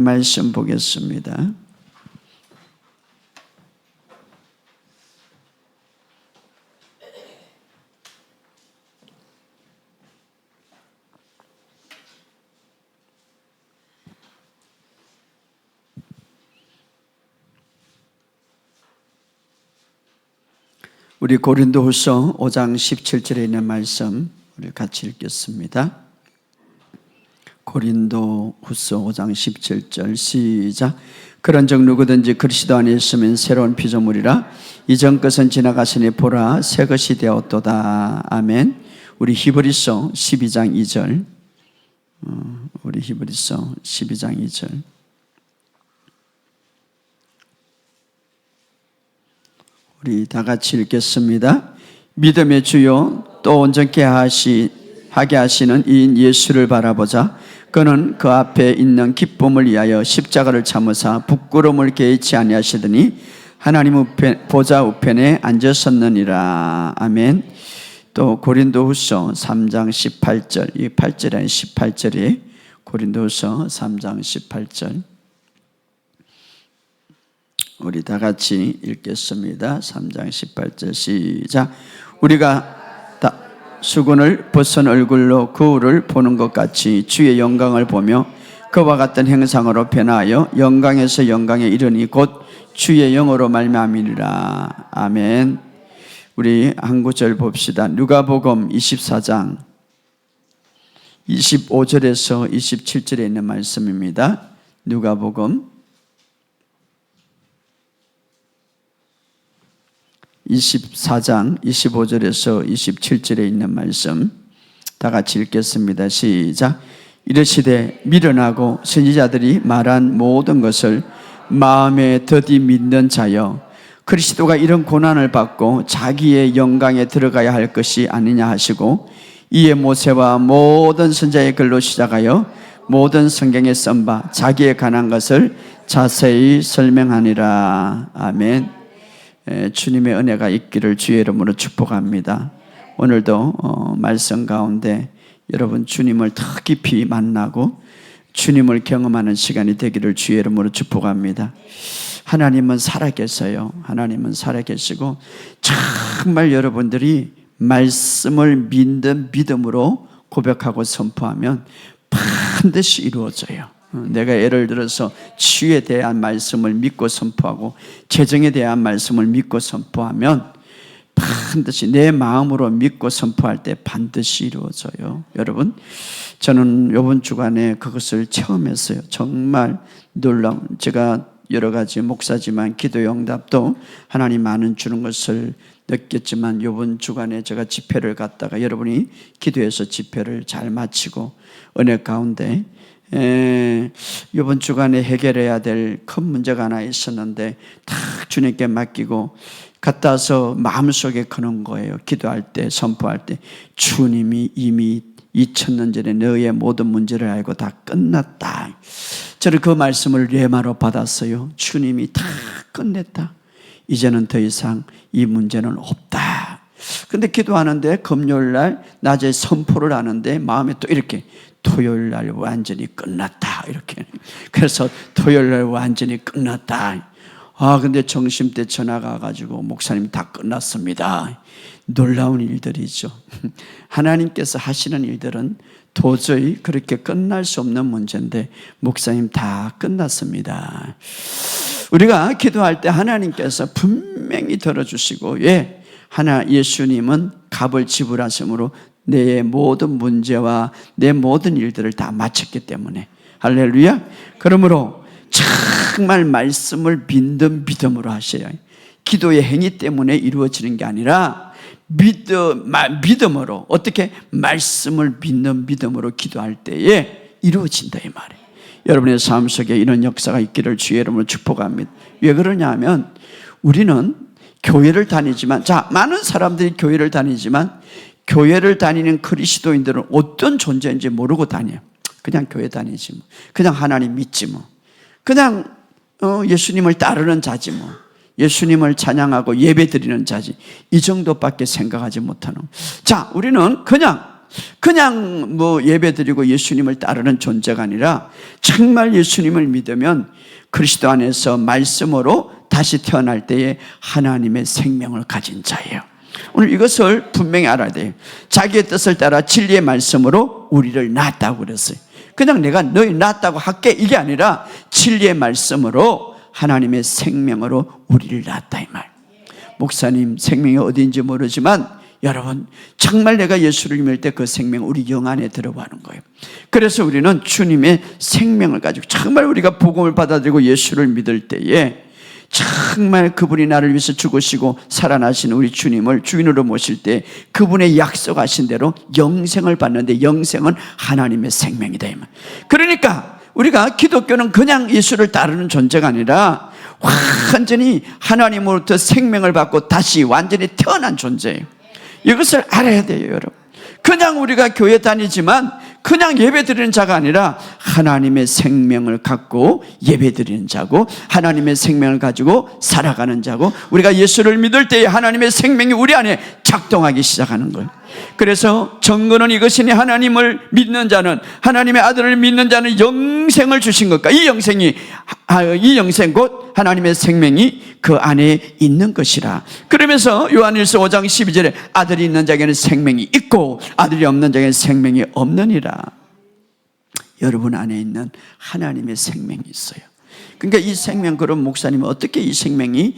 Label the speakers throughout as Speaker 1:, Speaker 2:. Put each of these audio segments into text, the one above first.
Speaker 1: 말씀 보겠습니다. 우리 고린도후서 5장 17절에 있는 말씀 우리 같이 읽겠습니다. 고린도후서 5장 17절 시작. 그런즉 누구든지 그리스도 안에 있으면 새로운 피조물이라 이전 것은 지나갔으니 보라 새 것이 되었도다. 아멘. 우리 히브리서 12장 2절 우리 히브리서 12장 2절 우리 다 같이 읽겠습니다. 믿음의 주요 또 온전케 하게 하시는 이인 예수를 바라보자. 그는 그 앞에 있는 기쁨을 위하여 십자가를 참으사 부끄러움을 개의치 아니하시더니 하나님 보좌 우편에 앉으셨느니라. 아멘. 또 고린도후서 3장 18절 이 8절이 아닌 18절이 고린도후서 3장 18절 우리 다 같이 읽겠습니다. 3장 18절 시작. 우리가 수건을 벗은 얼굴로 거울을 보는 것 같이 주의 영광을 보며 그와 같은 형상으로 변화하여 영광에서 영광에 이르니 곧 주의 영으로 말미암으리라. 아멘. 우리 한 구절 봅시다. 누가복음 24장 25절에서 27절에 있는 말씀입니다. 누가복음 24장 25절에서 27절에 있는 말씀 다 같이 읽겠습니다. 시작. 이르시되 미련하고 선지자들이 말한 모든 것을 마음에 더디 믿는 자여 그리스도가 이런 고난을 받고 자기의 영광에 들어가야 할 것이 아니냐 하시고 이에 모세와 모든 선지자의 글로 시작하여 모든 성경에 쓴 바 자기에 관한 것을 자세히 설명하니라. 아멘. 주님의 은혜가 있기를 주의 이름으로 축복합니다. 오늘도 말씀 가운데 여러분 주님을 더 깊이 만나고 주님을 경험하는 시간이 되기를 주의 이름으로 축복합니다. 하나님은 살아계세요. 하나님은 살아계시고 정말 여러분들이 말씀을 믿는 믿음으로 고백하고 선포하면 반드시 이루어져요. 내가 예를 들어서 치유에 대한 말씀을 믿고 선포하고 재정에 대한 말씀을 믿고 선포하면 반드시 내 마음으로 믿고 선포할 때 반드시 이루어져요. 여러분, 저는 이번 주간에 그것을 체험했어요. 정말 놀라운, 제가 여러 가지 목사지만 기도 응답도 하나님 많은 주는 것을 느꼈지만 이번 주간에 제가 집회를 갔다가 여러분이 기도해서 집회를 잘 마치고 은혜 가운데 이번 주간에 해결해야 될 큰 문제가 하나 있었는데 다 주님께 맡기고 갔다 와서 마음속에 크는 거예요. 기도할 때 선포할 때 주님이 이미 2000년 전에 너의 모든 문제를 알고 다 끝났다. 저는 그 말씀을 레마로 받았어요. 주님이 다 끝냈다. 이제는 더 이상 이 문제는 없다. 근데 기도하는데 금요일날 낮에 선포를 하는데 마음에 또 이렇게 토요일날 완전히 끝났다 이렇게. 그래서 토요일날 완전히 끝났다. 근데 점심때 전화가 가지고 목사님 다 끝났습니다. 놀라운 일들이죠. 하나님께서 하시는 일들은 도저히 그렇게 끝날 수 없는 문제인데 목사님 다 끝났습니다. 우리가 기도할 때 하나님께서 분명히 들어주시고 예수님은 값을 지불하심으로 내 모든 문제와 내 모든 일들을 다 마쳤기 때문에 할렐루야. 그러므로 정말 말씀을 믿는 믿음으로 하셔야 해요. 기도의 행위 때문에 이루어지는 게 아니라 믿음으로 어떻게 말씀을 믿는 믿음으로 기도할 때에 이루어진다 이 말이에요. 여러분의 삶 속에 이런 역사가 있기를 주의 이름으로 축복합니다. 왜 그러냐 하면 우리는 교회를 다니지만 많은 사람들이 교회를 다니지만 교회를 다니는 그리스도인들은 어떤 존재인지 모르고 다녀요. 그냥 교회 다니지 뭐. 그냥 하나님 믿지 뭐. 그냥 예수님을 따르는 자지 뭐. 예수님을 찬양하고 예배 드리는 자지. 이 정도밖에 생각하지 못하는. 우리는 그냥 그냥 뭐 예배드리고 예수님을 따르는 존재가 아니라 정말 예수님을 믿으면 그리스도 안에서 말씀으로 다시 태어날 때에 하나님의 생명을 가진 자예요. 오늘 이것을 분명히 알아야 돼요. 자기의 뜻을 따라 진리의 말씀으로 우리를 낳았다고 그랬어요. 그냥 내가 너희 낳았다고 할게 이게 아니라 진리의 말씀으로 하나님의 생명으로 우리를 낳았다 이 말. 목사님 생명이 어디인지 모르지만 여러분 정말 내가 예수를 믿을 때 그 생명 우리 영 안에 들어가는 거예요. 그래서 우리는 주님의 생명을 가지고 정말 우리가 복음을 받아들이고 예수를 믿을 때에 정말 그분이 나를 위해서 죽으시고 살아나신 우리 주님을 주인으로 모실 때 그분의 약속하신 대로 영생을 받는데 영생은 하나님의 생명이다 이 말. 그러니까 우리가 기독교는 그냥 예수를 따르는 존재가 아니라 완전히 하나님으로부터 생명을 받고 다시 완전히 태어난 존재예요. 이것을 알아야 돼요 여러분. 그냥 우리가 교회 다니지만 그냥 예배드리는 자가 아니라 하나님의 생명을 갖고 예배드리는 자고 하나님의 생명을 가지고 살아가는 자고 우리가 예수를 믿을 때에 하나님의 생명이 우리 안에 작동하기 시작하는 거예요. 그래서 정거는 이것이니 하나님을 믿는 자는 하나님의 아들을 믿는 자는 영생을 주신 것과 이 영생 곧 하나님의 생명이 그 안에 있는 것이라. 그러면서 요한일서 5장 12절에 아들이 있는 자에게는 생명이 있고 아들이 없는 자에게는 생명이 없느니라. 여러분 안에 있는 하나님의 생명이 있어요. 그러니까 이 생명, 그럼 목사님은 어떻게 이 생명이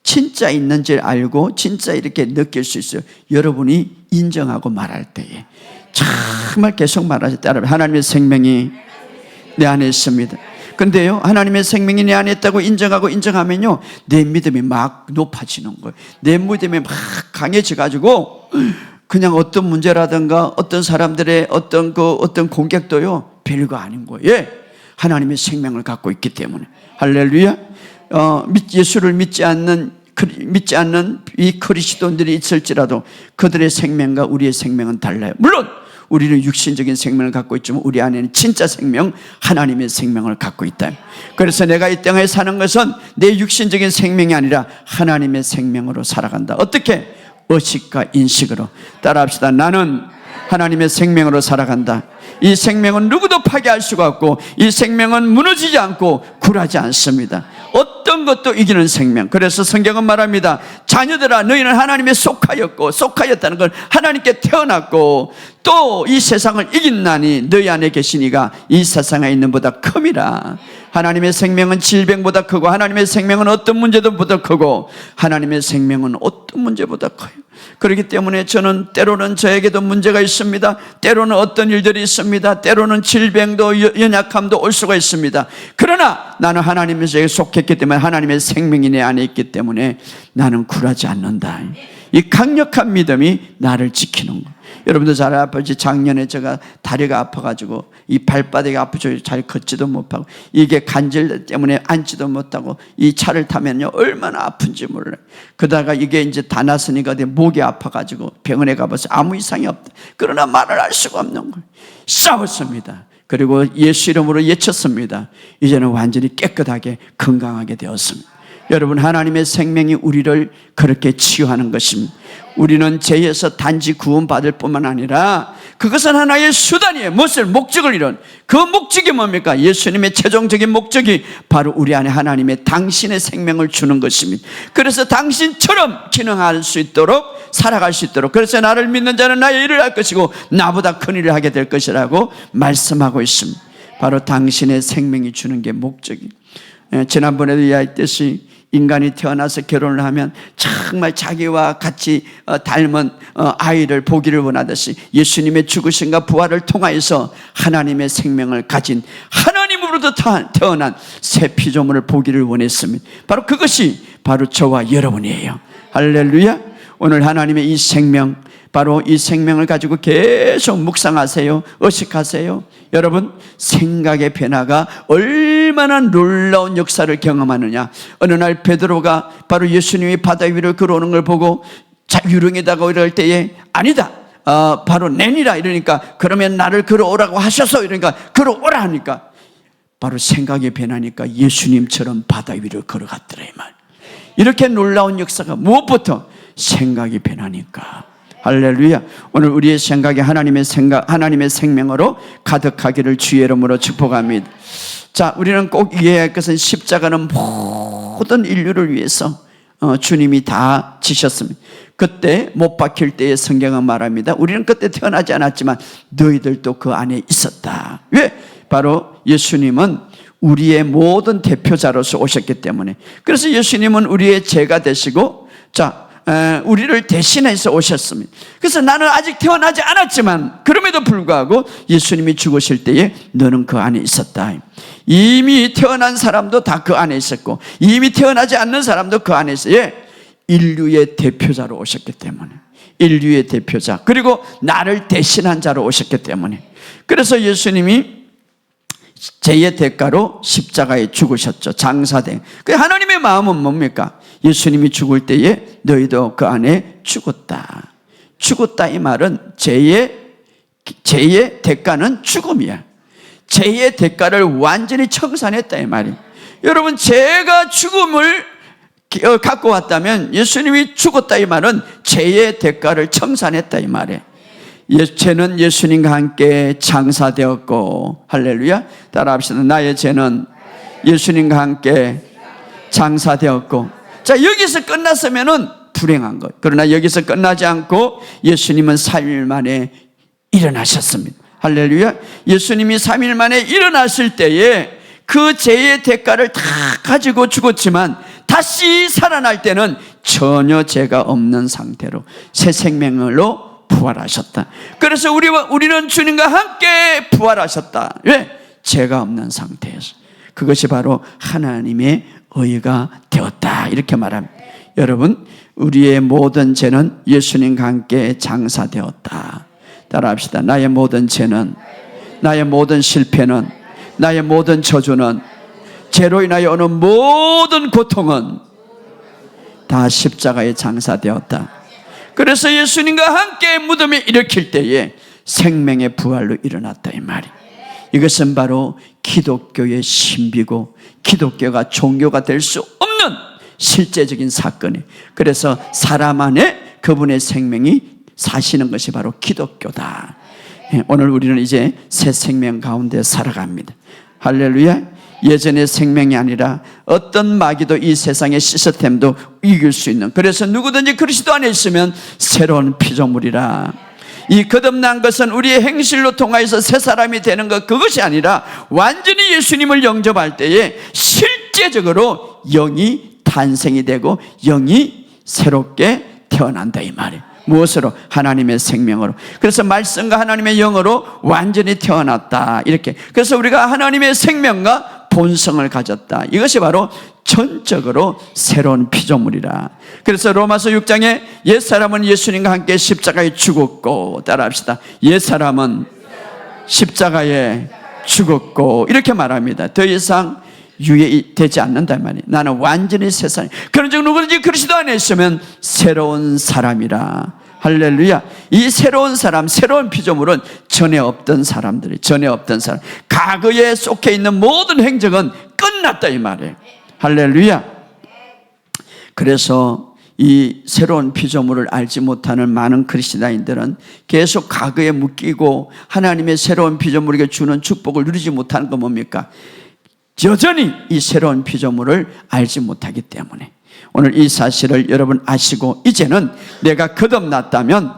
Speaker 1: 진짜 있는지를 알고 진짜 이렇게 느낄 수 있어요? 여러분이 인정하고 말할 때에 정말 계속 말하실 때 하나님의 생명이 내 안에 있습니다. 근데요 하나님의 생명이 내 안에 있다고 인정하면요 내 믿음이 막 높아지는 거예요. 내 믿음이 막 강해져가지고 그냥 어떤 문제라든가 어떤 사람들의 어떤 공격도요 별거 아닌 거예요. 하나님의 생명을 갖고 있기 때문에. 할렐루야. 예수를 믿지 않는 이 그리스도인들이 있을지라도 그들의 생명과 우리의 생명은 달라요. 물론 우리는 육신적인 생명을 갖고 있지만 우리 안에는 진짜 생명, 하나님의 생명을 갖고 있다. 그래서 내가 이 땅에 사는 것은 내 육신적인 생명이 아니라 하나님의 생명으로 살아간다. 어떻게? 의식과 인식으로. 따라합시다. 나는 하나님의 생명으로 살아간다. 이 생명은 누구도 파괴할 수가 없고 이 생명은 무너지지 않고 굴하지 않습니다. 어떤 것도 이기는 생명. 그래서 성경은 말합니다. 자녀들아 너희는 하나님에 속하였다는 걸 하나님께 태어났고 또 이 세상을 이긴나니 너희 안에 계시니가 이 세상에 있는 보다 큼이라. 하나님의 생명은 질병보다 크고 하나님의 생명은 어떤 문제보다 크고 하나님의 생명은 어떤 문제보다 커요. 그렇기 때문에 저는 때로는 저에게도 문제가 있습니다. 때로는 어떤 일들이 있습니다. 때로는 질병도 연약함도 올 수가 있습니다. 그러나 나는 하나님에게 속했기 때문에 하나님의 생명이 내 안에 있기 때문에 나는 굴하지 않는다. 이 강력한 믿음이 나를 지키는 거예요. 여러분들 잘 아프지? 작년에 제가 다리가 아파가지고 이 발바닥이 아프죠. 잘 걷지도 못하고 이게 관절 때문에 앉지도 못하고 이 차를 타면요 얼마나 아픈지 몰라요. 그러다가 이게 이제 다 났으니까 목이 아파가지고 병원에 가봐서 아무 이상이 없다. 그러나 말을 할 수가 없는 거예요. 싸웠습니다. 그리고 예수 이름으로 예쳤습니다. 이제는 완전히 깨끗하게 건강하게 되었습니다. 여러분 하나님의 생명이 우리를 그렇게 치유하는 것입니다. 우리는 죄에서 단지 구원받을 뿐만 아니라 그것은 하나의 수단이에요. 무엇을? 목적을 이룬. 그 목적이 뭡니까? 예수님의 최종적인 목적이 바로 우리 안에 하나님의 당신의 생명을 주는 것입니다. 그래서 당신처럼 기능할 수 있도록 살아갈 수 있도록, 그래서 나를 믿는 자는 나의 일을 할 것이고 나보다 큰 일을 하게 될 것이라고 말씀하고 있습니다. 바로 당신의 생명이 주는 게 목적이에요. 지난번에도 이야기했듯이 인간이 태어나서 결혼을 하면 정말 자기와 같이 닮은 아이를 보기를 원하듯이 예수님의 죽으심과 부활을 통하여서 하나님의 생명을 가진 하나님으로부터 태어난 새 피조물을 보기를 원했습니다. 바로 그것이 바로 저와 여러분이에요. 할렐루야. 오늘 하나님의 이 생명, 바로 이 생명을 가지고 계속 묵상하세요. 의식하세요. 여러분 생각의 변화가 얼마나 놀라운 역사를 경험하느냐. 어느 날 베드로가 바로 예수님이 바다 위로 걸어오는 걸 보고 유령에다가 이럴 때에 아니다, 바로 내니라 이러니까 그러면 나를 걸어오라고 하셔서 이러니까 걸어오라 하니까 바로 생각의 변화니까 예수님처럼 바다 위를 걸어갔더라 이 말. 이렇게 놀라운 역사가 무엇부터? 생각이 변하니까. 할렐루야. 오늘 우리의 생각이 하나님의 생명으로 가득하기를 주의 이름으로 축복합니다. 자, 우리는 꼭 이해해야 할 것은 십자가는 모든 인류를 위해서 주님이 다 지셨습니다. 그때 못 박힐 때의 성경은 말합니다. 우리는 그때 태어나지 않았지만 너희들도 그 안에 있었다. 왜? 바로 예수님은 우리의 모든 대표자로서 오셨기 때문에. 그래서 예수님은 우리의 죄가 되시고, 우리를 대신해서 오셨습니다. 그래서 나는 아직 태어나지 않았지만 그럼에도 불구하고 예수님이 죽으실 때에 너는 그 안에 있었다. 이미 태어난 사람도 다 그 안에 있었고, 이미 태어나지 않는 사람도 그 안에 있어요. 인류의 대표자로 오셨기 때문에. 인류의 대표자, 그리고 나를 대신한 자로 오셨기 때문에. 그래서 예수님이 죄의 대가로 십자가에 죽으셨죠. 장사된. 그 하나님의 마음은 뭡니까? 예수님이 죽을 때에 너희도 그 안에 죽었다. 죽었다 이 말은 죄의 대가는 죽음이야. 죄의 대가를 완전히 청산했다 이 말이에요. 여러분, 죄가 죽음을 갖고 왔다면 예수님이 죽었다 이 말은 죄의 대가를 청산했다 이 말이에요. 죄는 예수님과 함께 장사되었고, 할렐루야. 따라합시다. 나의 죄는 예수님과 함께 장사되었고. 자, 여기서 끝났으면은 불행한 것. 그러나 여기서 끝나지 않고 예수님은 3일 만에 일어나셨습니다. 할렐루야. 예수님이 3일 만에 일어났을 때에 그 죄의 대가를 다 가지고 죽었지만 다시 살아날 때는 전혀 죄가 없는 상태로 새 생명으로 부활하셨다. 그래서 우리는 주님과 함께 부활하셨다. 왜? 죄가 없는 상태에서. 그것이 바로 하나님의 의가 되었다. 이렇게 말합니다. 여러분, 우리의 모든 죄는 예수님과 함께 장사되었다. 따라합시다. 나의 모든 죄는, 나의 모든 실패는, 나의 모든 저주는, 죄로 인하여 오는 모든 고통은 다 십자가에 장사되었다. 그래서 예수님과 함께 무덤에 일으킬 때에 생명의 부활로 일어났다 이 말이. 이것은 바로 기독교의 신비고 기독교가 종교가 될 수 없는 실제적인 사건이에요. 그래서 사람 안에 그분의 생명이 사시는 것이 바로 기독교다. 오늘 우리는 이제 새 생명 가운데 살아갑니다. 할렐루야. 예전의 생명이 아니라 어떤 마귀도 이 세상의 시스템도 이길 수 있는, 그래서 누구든지 그리스도 안에 있으면 새로운 피조물이라. 이 거듭난 것은 우리의 행실로 통하여서 새 사람이 되는 것, 그것이 아니라 완전히 예수님을 영접할 때에 실제적으로 영이 탄생이 되고 영이 새롭게 태어난다 이 말이에요. 무엇으로? 하나님의 생명으로. 그래서 말씀과 하나님의 영으로 완전히 태어났다 이렇게. 그래서 우리가 하나님의 생명과 본성을 가졌다. 이것이 바로 전적으로 새로운 피조물이라. 그래서 로마서 6장에 옛사람은 예수님과 함께 십자가에 죽었고, 따라합시다. 옛사람은 십자가에 죽었고 이렇게 말합니다. 더 이상 유예되지 않는단 말이에요. 나는 완전히 새 사람. 그런즉 누구든지 그리스도 안에 있으면 새로운 사람이라. 할렐루야. 이 새로운 사람, 새로운 피조물은 전에 없던 사람들이, 전에 없던 사람, 과거에 속해 있는 모든 행적은 끝났다 이 말이에요. 할렐루야. 그래서 이 새로운 피조물을 알지 못하는 많은 그리스도인들은 계속 과거에 묶이고 하나님의 새로운 피조물에게 주는 축복을 누리지 못하는 건 뭡니까? 여전히 이 새로운 피조물을 알지 못하기 때문에. 오늘 이 사실을 여러분 아시고 이제는 내가 거듭났다면,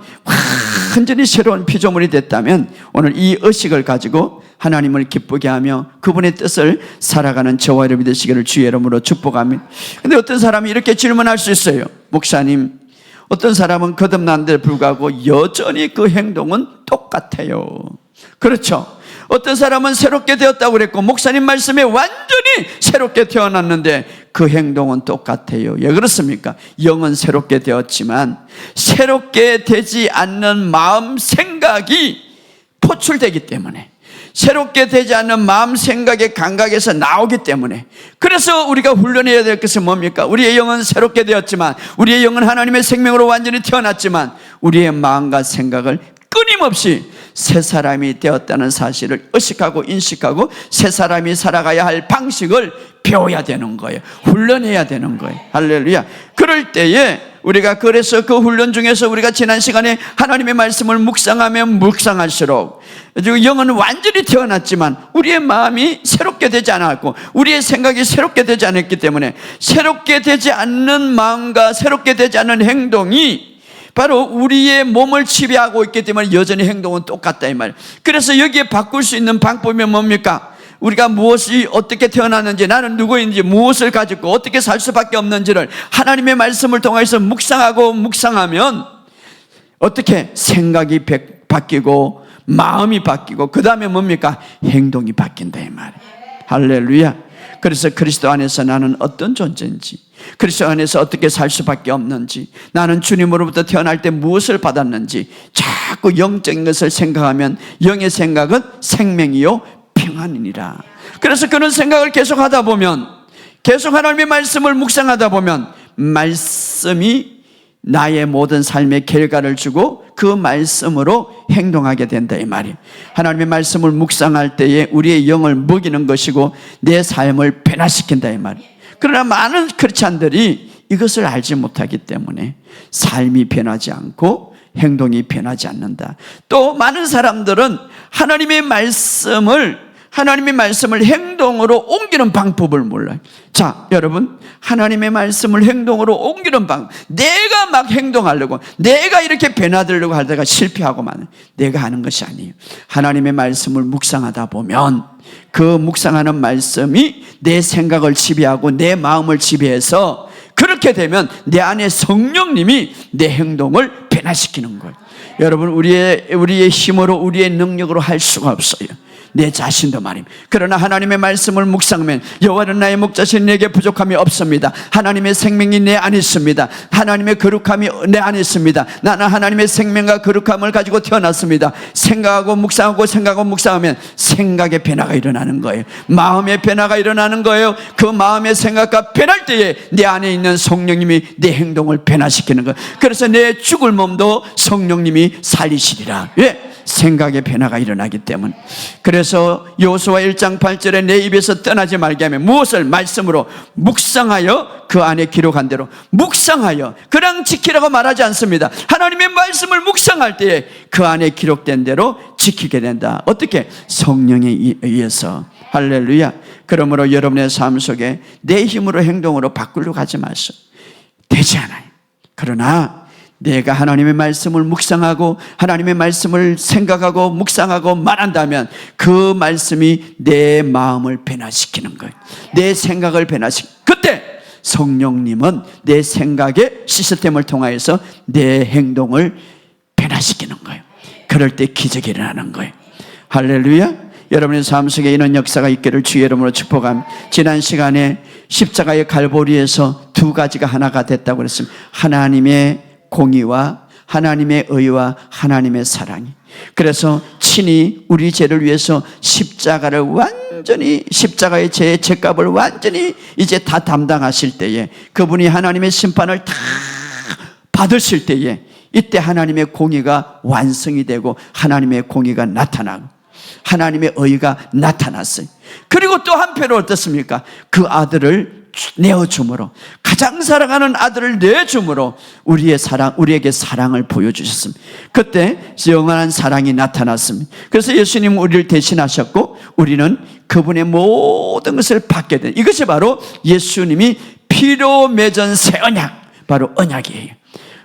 Speaker 1: 완전히 새로운 피조물이 됐다면 오늘 이 의식을 가지고 하나님을 기쁘게 하며 그분의 뜻을 살아가는 저와 여러분이 되시기를 주의 이름으로 축복합니다. 그런데 어떤 사람이 이렇게 질문할 수 있어요. 목사님, 어떤 사람은 거듭난데 불구하고 여전히 그 행동은 똑같아요. 그렇죠. 어떤 사람은 새롭게 되었다고 그랬고 목사님 말씀에 완전히 새롭게 태어났는데 그 행동은 똑같아요. 왜 그렇습니까? 영은 새롭게 되었지만 새롭게 되지 않는 마음 생각이 포출되기 때문에, 새롭게 되지 않는 마음 생각의 감각에서 나오기 때문에, 그래서 우리가 훈련해야 될 것은 뭡니까? 우리의 영은 새롭게 되었지만, 우리의 영은 하나님의 생명으로 완전히 태어났지만 우리의 마음과 생각을 끊임없이 새 사람이 되었다는 사실을 의식하고 인식하고 새 사람이 살아가야 할 방식을 배워야 되는 거예요. 훈련해야 되는 거예요. 할렐루야. 그럴 때에 우리가 그래서 그 훈련 중에서 우리가 지난 시간에 하나님의 말씀을 묵상하면 묵상할수록 영은 완전히 태어났지만 우리의 마음이 새롭게 되지 않았고 우리의 생각이 새롭게 되지 않았기 때문에 새롭게 되지 않는 마음과 새롭게 되지 않는 행동이 바로 우리의 몸을 지배하고 있기 때문에 여전히 행동은 똑같다 이 말이에요. 그래서 여기에 바꿀 수 있는 방법이 뭡니까? 우리가 무엇이 어떻게 태어났는지, 나는 누구인지, 무엇을 가지고 어떻게 살 수밖에 없는지를 하나님의 말씀을 통해서 묵상하면 어떻게 생각이 바뀌고 마음이 바뀌고 그 다음에 뭡니까? 행동이 바뀐다 이 말이에요. 할렐루야. 그래서 그리스도 안에서 나는 어떤 존재인지, 그리스도 안에서 어떻게 살 수밖에 없는지, 나는 주님으로부터 태어날 때 무엇을 받았는지 자꾸 영적인 것을 생각하면 영의 생각은 생명이요 평안이니라. 그래서 그런 생각을 계속 하다 보면, 계속 하나님의 말씀을 묵상하다 보면 말씀이 나의 모든 삶의 결과를 주고 그 말씀으로 행동하게 된다 이 말이에요. 하나님의 말씀을 묵상할 때에 우리의 영을 먹이는 것이고 내 삶을 변화시킨다 이 말이에요. 그러나 많은 크리스찬들이 이것을 알지 못하기 때문에 삶이 변하지 않고 행동이 변하지 않는다. 또 많은 사람들은 하나님의 말씀을 행동으로 옮기는 방법을 몰라요. 자, 여러분, 하나님의 말씀을 행동으로 옮기는 방법, 내가 막 행동하려고, 내가 이렇게 변화되려고 하다가 실패하고 마는, 내가 하는 것이 아니에요. 하나님의 말씀을 묵상하다 보면 그 묵상하는 말씀이 내 생각을 지배하고 내 마음을 지배해서, 그렇게 되면 내 안에 성령님이 내 행동을 변화시키는 거예요. 여러분, 우리의 힘으로, 우리의 능력으로 할 수가 없어요. 내 자신도 말입니다. 그러나 하나님의 말씀을 묵상하면 여호와는 나의 목자신, 내게 부족함이 없습니다. 하나님의 생명이 내 안에 있습니다. 하나님의 거룩함이 내 안에 있습니다. 나는 하나님의 생명과 거룩함을 가지고 태어났습니다. 생각하고 묵상하면 생각의 변화가 일어나는 거예요. 마음의 변화가 일어나는 거예요. 그 마음의 생각과 변할 때에 내 안에 있는 성령님이 내 행동을 변화시키는 거예요. 그래서 내 죽을 몸도 성령님이 살리시리라. 왜? 생각의 변화가 일어나기 때문에. 그래서 여호수아 1장 8절에 내 입에서 떠나지 말게 하면 무엇을? 말씀으로 묵상하여 그 안에 기록한 대로 묵상하여, 그냥 지키라고 말하지 않습니다. 하나님의 말씀을 묵상할 때에 그 안에 기록된 대로 지키게 된다. 어떻게? 성령에 의해서. 할렐루야. 그러므로 여러분의 삶 속에 내 힘으로 행동으로 바꾸려고 하지 마시오. 되지 않아요. 그러나 내가 하나님의 말씀을 묵상하고 하나님의 말씀을 생각하고 묵상하고 말한다면 그 말씀이 내 마음을 변화시키는 거예요. 내 생각을 그때 성령님은 내 생각의 시스템을 통하여서 내 행동을 변화시키는 거예요. 그럴 때 기적이 일어나는 거예요. 할렐루야. 여러분의 삶 속에 이런 역사가 있기를 주의 이름으로 축복합니다. 지난 시간에 십자가의 갈보리에서 두 가지가 하나가 됐다고 그랬습니다. 하나님의 공의와 하나님의 의와 하나님의 사랑이. 그래서 친히 우리 죄를 위해서 십자가의 죄의 죄값을 완전히 이제 다 담당하실 때에, 그분이 하나님의 심판을 다 받으실 때에, 이때 하나님의 공의가 완성이 되고 하나님의 공의가 나타나고 하나님의 의가 나타났어요. 그리고 또 한편으로 어떻습니까? 그 아들을 내어줌으로, 가장 사랑하는 아들을 내줌으로 우리에게 사랑을 보여주셨습니다. 그때 영원한 사랑이 나타났습니다. 그래서 예수님은 우리를 대신하셨고 우리는 그분의 모든 것을 받게 된, 이것이 바로 예수님이 피로 맺은 새 언약, 바로 언약이에요.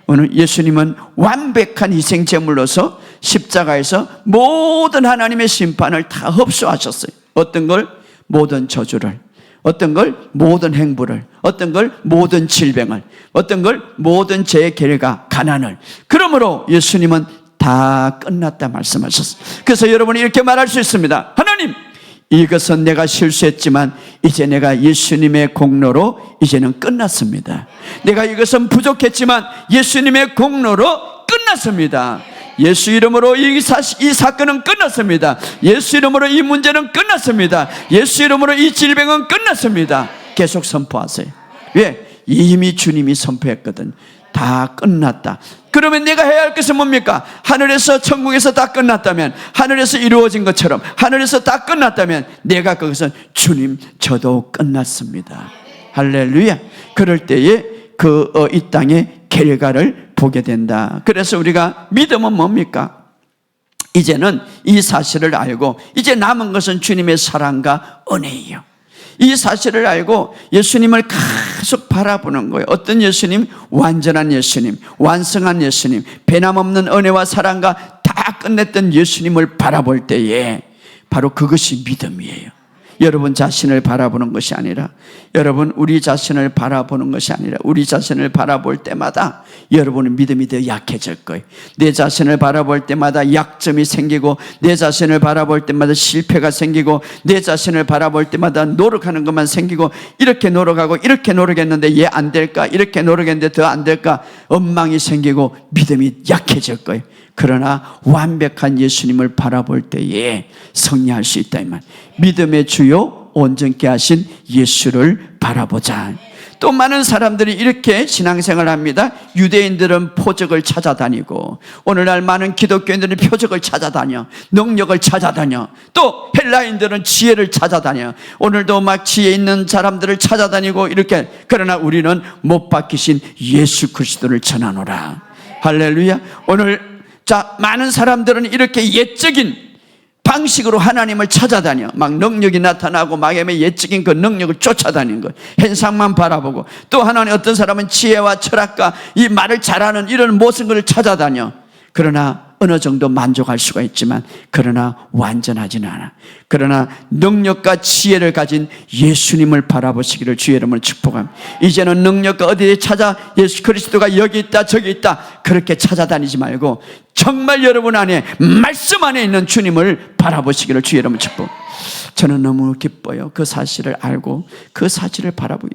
Speaker 1: 오늘 예수님은 완벽한 희생 제물로서 십자가에서 모든 하나님의 심판을 다 흡수하셨어요. 어떤 걸? 모든 저주를, 어떤 걸? 모든 행부를, 어떤 걸? 모든 질병을, 어떤 걸? 모든 죄의 결과, 가난을. 그러므로 예수님은 다 끝났다 말씀하셨어요. 그래서 여러분이 이렇게 말할 수 있습니다. 하나님, 이것은 내가 실수했지만 이제 내가 예수님의 공로로 이제는 끝났습니다. 내가 이것은 부족했지만 예수님의 공로로 끝났습니다. 예수 이름으로 이 사건은 끝났습니다. 예수 이름으로 이 문제는 끝났습니다. 예수 이름으로 이 질병은 끝났습니다. 계속 선포하세요. 왜? 이미 주님이 선포했거든. 다 끝났다. 그러면 내가 해야 할 것은 뭡니까? 하늘에서 천국에서 다 끝났다면, 하늘에서 이루어진 것처럼 하늘에서 다 끝났다면 내가 그것은 주님 저도 끝났습니다. 할렐루야. 그럴 때에 이 땅의 결과를 보게 된다. 그래서 우리가 믿음은 뭡니까? 이제는 이 사실을 알고 이제 남은 것은 주님의 사랑과 은혜예요. 이 사실을 알고 예수님을 계속 바라보는 거예요. 어떤 예수님? 완전한 예수님, 완성한 예수님, 변함없는 은혜와 사랑과 다 끝냈던 예수님을 바라볼 때에 바로 그것이 믿음이에요. 여러분 자신을 바라보는 것이 아니라, 여러분 우리 자신을 바라보는 것이 아니라, 우리 자신을 바라볼 때마다 여러분의 믿음이 더 약해질 거예요. 내 자신을 바라볼 때마다 약점이 생기고, 내 자신을 바라볼 때마다 실패가 생기고, 내 자신을 바라볼 때마다 노력하는 것만 생기고, 이렇게 노력하고 이렇게 노력했는데 얘 안 될까, 이렇게 노력했는데 더 안 될까, 엉망이 생기고 믿음이 약해질 거예요. 그러나 완벽한 예수님을 바라볼 때에 승리할 수 있다 이 말. 믿음의 주요 온전케 하신 예수를 바라보자. 또 많은 사람들이 이렇게 신앙생활을 합니다. 유대인들은 표적을 찾아다니고, 오늘날 많은 기독교인들은 표적을 찾아다녀, 능력을 찾아다녀. 또 헬라인들은 지혜를 찾아다녀. 오늘도 막 지혜 있는 사람들을 찾아다니고 이렇게. 그러나 우리는 못 박히신 예수 그리스도를 전하노라. 할렐루야. 오늘 많은 사람들은 이렇게 예적인 방식으로 하나님을 찾아다녀. 막 능력이 나타나고 막의 예적인 그 능력을 쫓아다니는 거예요. 현상만 바라보고. 또 하나는 어떤 사람은 지혜와 철학과 이 말을 잘하는 이런 모습을 찾아다녀. 그러나 어느 정도 만족할 수가 있지만, 그러나 완전하지는 않아. 그러나 능력과 지혜를 가진 예수님을 바라보시기를 주의 이름으로 축복합니다. 이제는 능력과 어디에 찾아 예수 그리스도가 여기 있다 저기 있다 그렇게 찾아다니지 말고, 정말 여러분 안에 말씀 안에 있는 주님을 바라보시기를 주의 이름으로 축복합니다. 저는 너무 기뻐요. 그 사실을 알고 그 사실을 바라보고,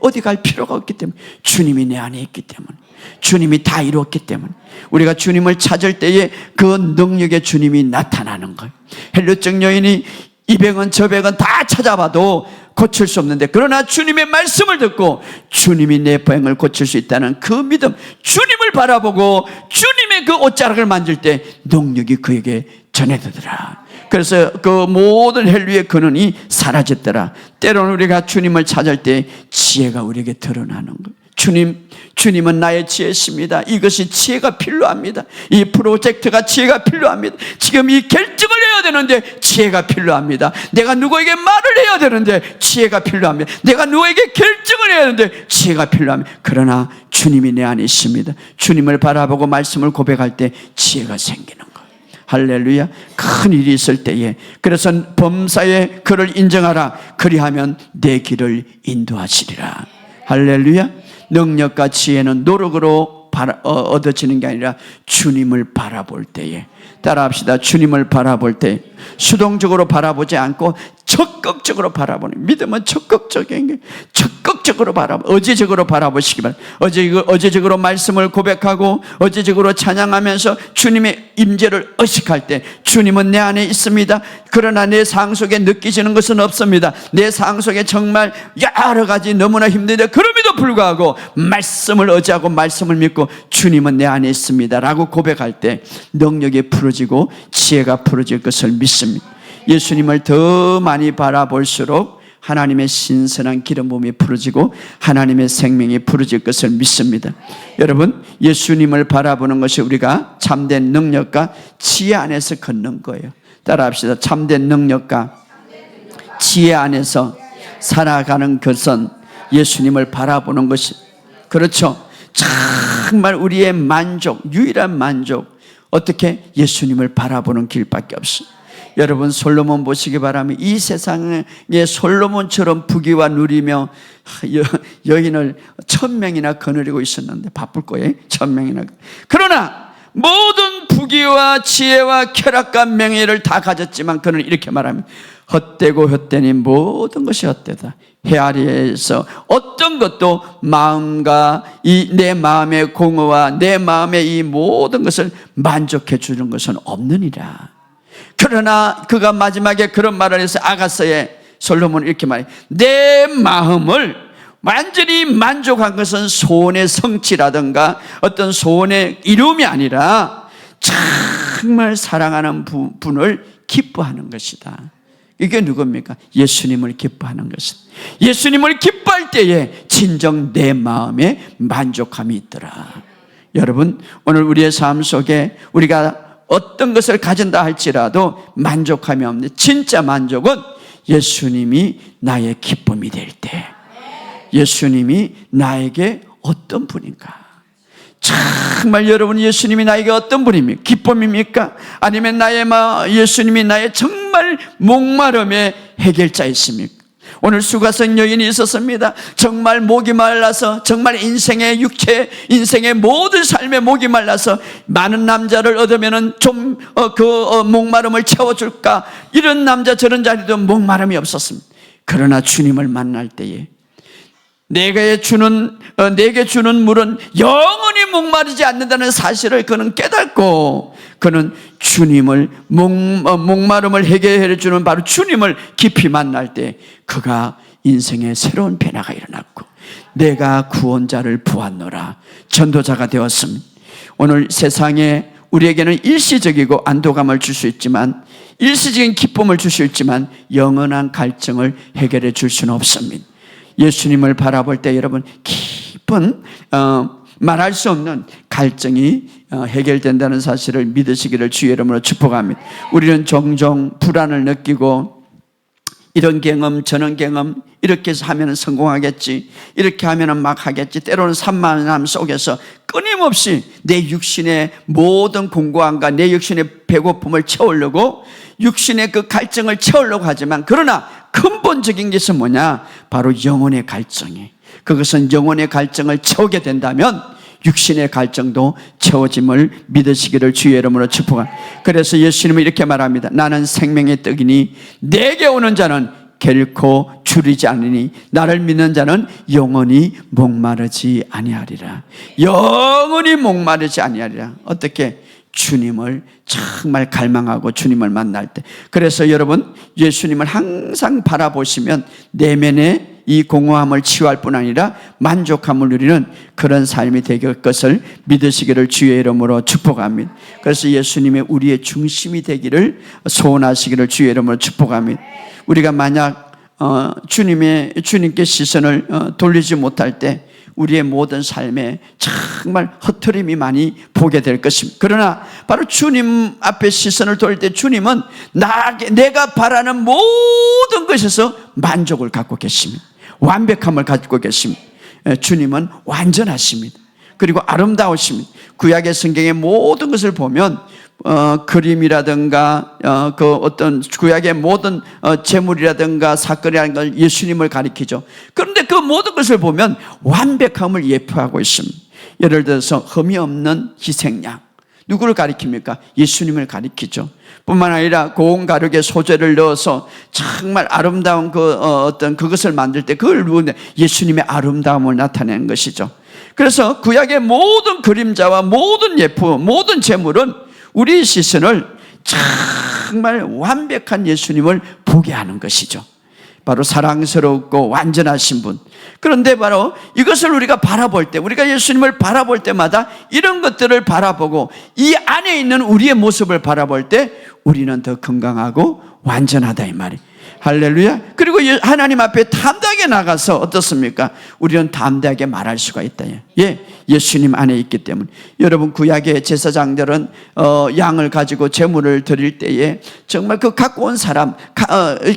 Speaker 1: 어디 갈 필요가 없기 때문에, 주님이 내 안에 있기 때문에, 주님이 다 이루었기 때문에, 우리가 주님을 찾을 때에 그 능력의 주님이 나타나는 거예요. 헬루증 여인이 이 병은 저 병은 다 찾아봐도 고칠 수 없는데, 그러나 주님의 말씀을 듣고 주님이 내 병을 고칠 수 있다는 그 믿음, 주님을 바라보고 주님의 그 옷자락을 만질 때 능력이 그에게 전해지더라. 그래서 그 모든 헬류의 근원이 사라졌더라. 때로는 우리가 주님을 찾을 때 지혜가 우리에게 드러나는 거예요. 주님은 나의 지혜십니다. 이것이 지혜가 필요합니다. 이 프로젝트가 지혜가 필요합니다. 지금 이 결정을 해야 되는데 지혜가 필요합니다. 내가 누구에게 말을 해야 되는데 지혜가 필요합니다. 내가 누구에게 결정을 해야 되는데 지혜가 필요합니다. 그러나 주님이 내 안에 있습니다. 주님을 바라보고 말씀을 고백할 때 지혜가 생기는 거예요. 할렐루야. 큰 일이 있을 때에, 그래서 범사에 그를 인정하라. 그리하면 내 길을 인도하시리라. 할렐루야. 능력과 지혜는 노력으로 얻어지는 게 아니라 주님을 바라볼 때에, 따라합시다. 주님을 바라볼 때 수동적으로 바라보지 않고 적극적으로 바라보는, 믿음은 적극적인 게, 적극적으로 의지적으로 바라보시기 바랍니다. 의지적으로 말씀을 고백하고 의지적으로 찬양하면서 주님의 임재를 의식할 때, 주님은 내 안에 있습니다. 그러나 내 상 속에 느끼지는 것은 없습니다. 내 상 속에 정말 여러 가지 너무나 힘든데, 그럼에도 불구하고 말씀을 의지하고 말씀을 믿고 주님은 내 안에 있습니다 라고 고백할 때 능력이 풀어지고 지혜가 풀어질 것을 믿습니다. 예수님을 더 많이 바라볼수록 하나님의 신선한 기름 부음이 풀어지고 하나님의 생명이 풀어질 것을 믿습니다. 여러분, 예수님을 바라보는 것이 우리가 참된 능력과 지혜 안에서 걷는 거예요. 따라합시다. 참된 능력과 지혜 안에서 살아가는 것은 예수님을 바라보는 것이, 그렇죠. 정말 우리의 만족, 유일한 만족, 어떻게? 예수님을 바라보는 길밖에 없어요. 여러분, 솔로몬 보시기 바랍니다. 이 세상에 솔로몬처럼 부귀와 누리며 여인을 1000명이나 거느리고 있었는데, 바쁠 거예요. 1000명이나. 그러나 모든 부귀와 지혜와 쾌락과 명예를 다 가졌지만 그는 이렇게 말합니다. 헛되고 헛되니 모든 것이 헛되다. 헤아리에서 어떤 것도 마음과 내 마음의 공허와 내 마음의 이 모든 것을 만족해 주는 것은 없느니라. 그러나 그가 마지막에 그런 말을 해서 아가서에 솔로몬은 이렇게 말해. 내 마음을 완전히 만족한 것은 소원의 성취라든가 어떤 소원의 이룸이 아니라 정말 사랑하는 분을 기뻐하는 것이다. 이게 누굽니까? 예수님을 기뻐하는 것은. 예수님을 기뻐할 때에 진정 내 마음에 만족함이 있더라. 여러분, 오늘 우리의 삶 속에 우리가 어떤 것을 가진다 할지라도 만족함이 없는 진짜 만족은 예수님이 나의 기쁨이 될 때, 예수님이 나에게 어떤 분인가. 정말 여러분, 예수님이 나에게 어떤 분입니까? 기쁨입니까? 아니면 예수님이 나의 정말 목마름의 해결자이십니까? 오늘 수가성 여인이 있었습니다. 정말 목이 말라서, 정말 인생의 육체, 인생의 모든 삶의 목이 말라서 많은 남자를 얻으면은 좀 목마름을 채워줄까, 이런 남자 저런 자리도 목마름이 없었습니다. 그러나 주님을 만날 때에 내게 주는 물은 영원히 목마르지 않는다는 사실을 그는 깨닫고, 그는 주님을 목마름을 해결해 주는 바로 주님을 깊이 만날 때 그가 인생의 새로운 변화가 일어났고, 내가 구원자를 보았노라, 전도자가 되었습니다. 오늘 세상에 우리에게는 일시적이고 안도감을 줄 수 있지만, 일시적인 기쁨을 줄 수 있지만 영원한 갈증을 해결해 줄 수는 없습니다. 예수님을 바라볼 때 여러분, 깊은 말할 수 없는 갈증이 해결된다는 사실을 믿으시기를 주의 이름으로 축복합니다. 우리는 종종 불안을 느끼고, 이런 경험 저런 경험, 이렇게 해서 하면 성공하겠지, 이렇게 하면 막 하겠지, 때로는 산만함 속에서 끊임없이 내 육신의 모든 공고함과 내 육신의 배고픔을 채우려고, 육신의 그 갈증을 채우려고 하지만, 그러나 근본적인 것은 뭐냐? 바로 영혼의 갈증이. 그것은 영혼의 갈증을 채우게 된다면 육신의 갈증도 채워짐을 믿으시기를 주의 이름으로 축복합니다. 그래서 예수님은 이렇게 말합니다. 나는 생명의 떡이니 내게 오는 자는 결코 줄이지 않으니 나를 믿는 자는 영원히 목마르지 아니하리라. 영원히 목마르지 아니하리라. 어떻게? 주님을 정말 갈망하고 주님을 만날 때. 그래서 여러분, 예수님을 항상 바라보시면 내면의 이 공허함을 치유할 뿐 아니라 만족함을 누리는 그런 삶이 될 것을 믿으시기를 주의 이름으로 축복합니다. 그래서 예수님의 우리의 중심이 되기를 소원하시기를 주의 이름으로 축복합니다. 우리가 만약 주님께 시선을 돌리지 못할 때 우리의 모든 삶에 정말 허투림이 많이 보게 될 것입니다. 그러나 바로 주님 앞에 시선을 돌릴 때 주님은 내가 바라는 모든 것에서 만족을 갖고 계십니다. 완벽함을 갖고 계십니다. 주님은 완전하십니다. 그리고 아름다우십니다. 구약의 성경의 모든 것을 보면 그림이라든가 그 어떤 구약의 모든 재물이라든가 사건이라는 걸 예수님을 가리키죠. 그런데 그 모든 것을 보면 완벽함을 예표하고 있습니다. 예를 들어서 흠이 없는 희생양, 누구를 가리킵니까? 예수님을 가리키죠. 뿐만 아니라 고운 가루에 소재를 넣어서 정말 아름다운 그것을 만들 때 그걸 누구냐? 예수님의 아름다움을 나타내는 것이죠. 그래서 구약의 모든 그림자와 모든 예품, 모든 재물은 우리의 시선을 정말 완벽한 예수님을 보게 하는 것이죠. 바로 사랑스럽고 완전하신 분. 그런데 바로 이것을 우리가 바라볼 때, 우리가 예수님을 바라볼 때마다 이런 것들을 바라보고 이 안에 있는 우리의 모습을 바라볼 때 우리는 더 건강하고 완전하다 이 말이에요. 할렐루야. 그리고 하나님 앞에 담대하게 나가서 어떻습니까? 우리는 담대하게 말할 수가 있다. 예, 예수님 안에 있기 때문에. 여러분, 구약의 제사장들은 양을 가지고 제물을 드릴 때에 정말 그 갖고 온 사람,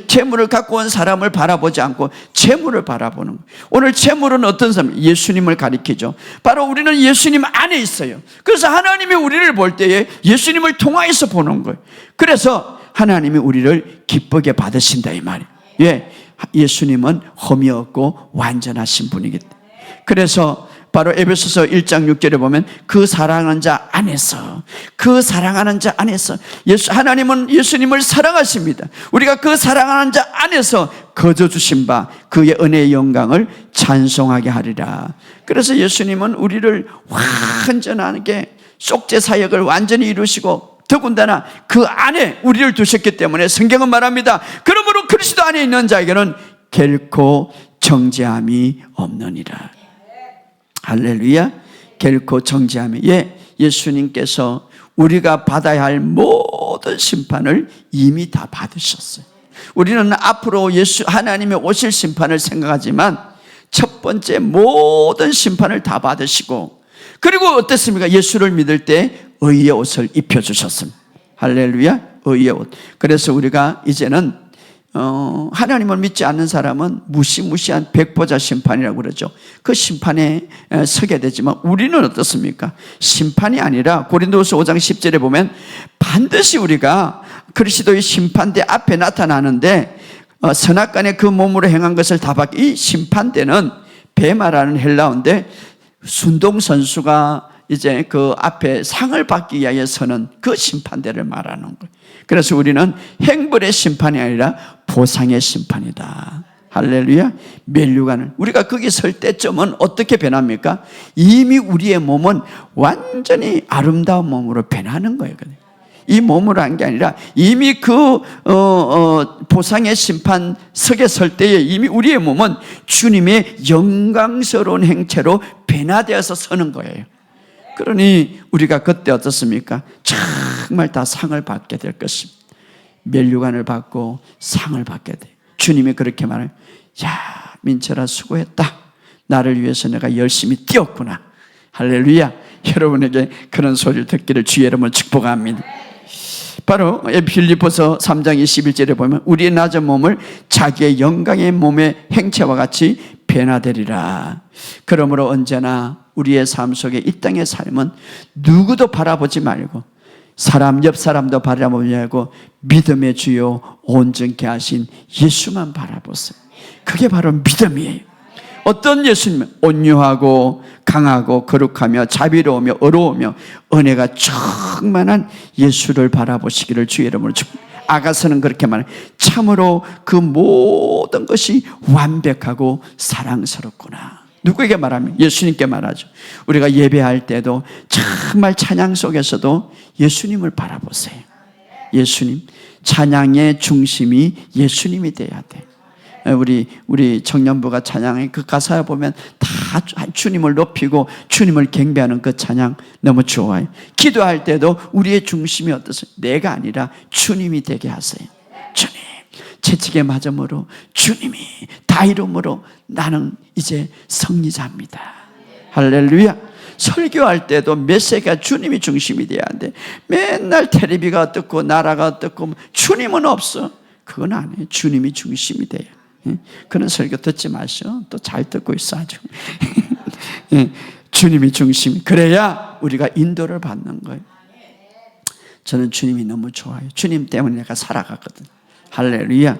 Speaker 1: 제물을 갖고 온 사람을 바라보지 않고 제물을 바라보는 거예요. 오늘 제물은 어떤 사람? 예수님을 가리키죠. 바로 우리는 예수님 안에 있어요. 그래서 하나님이 우리를 볼 때에 예수님을 통하여서 보는 거예요. 그래서 하나님이 우리를 기쁘게 받으신다 이 말이에요. 예, 예수님은 흠이 없고 완전하신 분이기 때문에. 그래서 바로 에베소서 1장 6절에 보면 그 사랑하는 자 안에서, 그 사랑하는 자 안에서, 하나님은 예수님을 사랑하십니다. 우리가 그 사랑하는 자 안에서 거저 주신 바 그의 은혜의 영광을 찬송하게 하리라. 그래서 예수님은 우리를 완전하게 속죄 사역을 완전히 이루시고 더군다나 그 안에 우리를 두셨기 때문에 성경은 말합니다. 그러므로 그리스도 안에 있는 자에게는 결코 정죄함이 없느니라. 할렐루야. 결코 정죄함이. 예수님께서 우리가 받아야 할 모든 심판을 이미 다 받으셨어요. 우리는 앞으로 하나님의 오실 심판을 생각하지만 첫 번째 모든 심판을 다 받으시고, 그리고 어땠습니까? 예수를 믿을 때 의의 옷을 입혀주셨습니다. 할렐루야. 의의 옷. 그래서 우리가 이제는 하나님을 믿지 않는 사람은 무시무시한 백보자 심판이라고 그러죠. 그 심판에 서게 되지만 우리는 어떻습니까? 심판이 아니라 고린도후서 5장 10절에 보면 반드시 우리가 그리스도의 심판대 앞에 나타나는데, 선악간에 그 몸으로 행한 것을 다 받기. 이 심판대는 베마라는 헬라어인데 순동선수가 이제 그 앞에 상을 받기 위하여 서는 그 심판대를 말하는 거예요. 그래서 우리는 행벌의 심판이 아니라 보상의 심판이다. 할렐루야. 면류관을, 우리가 거기 설 때쯤은 어떻게 변합니까? 이미 우리의 몸은 완전히 아름다운 몸으로 변하는 거예요. 이 몸으로 한 게 아니라 이미 그 보상의 심판석에 설 때에 이미 우리의 몸은 주님의 영광스러운 행체로 변화되어서 서는 거예요. 그러니 우리가 그때 어떻습니까? 정말 다 상을 받게 될 것입니다. 면류관을 받고 상을 받게 돼요. 주님이 그렇게 말해요. 야, 민철아 수고했다. 나를 위해서 내가 열심히 뛰었구나. 할렐루야. 여러분에게 그런 소리를 듣기를 주의 이름으로 축복합니다. 바로 빌립보서 3장 21절에 보면 우리의 낮은 몸을 자기의 영광의 몸의 행체와 같이 변화되리라. 그러므로 언제나 우리의 삶 속에 이 땅의 삶은 누구도 바라보지 말고, 옆 사람도 바라보지 말고 믿음의 주요 온전케 하신 예수만 바라보세요. 그게 바로 믿음이에요. 어떤 예수님은 온유하고 강하고 거룩하며 자비로우며 어려우며 은혜가 충만한 예수를 바라보시기를 주의 이름으로 축복합니다. 아가서는 그렇게 말해요. 참으로 그 모든 것이 완벽하고 사랑스럽구나. 누구에게 말하면? 예수님께 말하죠. 우리가 예배할 때도 정말 찬양 속에서도 예수님을 바라보세요. 예수님, 찬양의 중심이 예수님이 돼야 돼. 우리 청년부가 찬양의 그 가사에 보면 다 주님을 높이고 주님을 경배하는 그 찬양 너무 좋아요. 기도할 때도 우리의 중심이 어떠세요? 내가 아니라 주님이 되게 하세요. 주님, 채찍에 맞음으로 주님이 다 이름으로 나는 이제 승리자입니다. 할렐루야. 설교할 때도 메시지가 주님이 중심이 돼야 돼. 맨날 텔레비가 어떻고 나라가 어떻고 주님은 없어. 그건 아니에요. 주님이 중심이 돼요. 그런 설교 듣지 마시오. 또 잘 듣고 있어 아주. 주님이 중심. 그래야 우리가 인도를 받는 거예요. 저는 주님이 너무 좋아요. 주님 때문에 내가 살아갔거든. 할렐루야.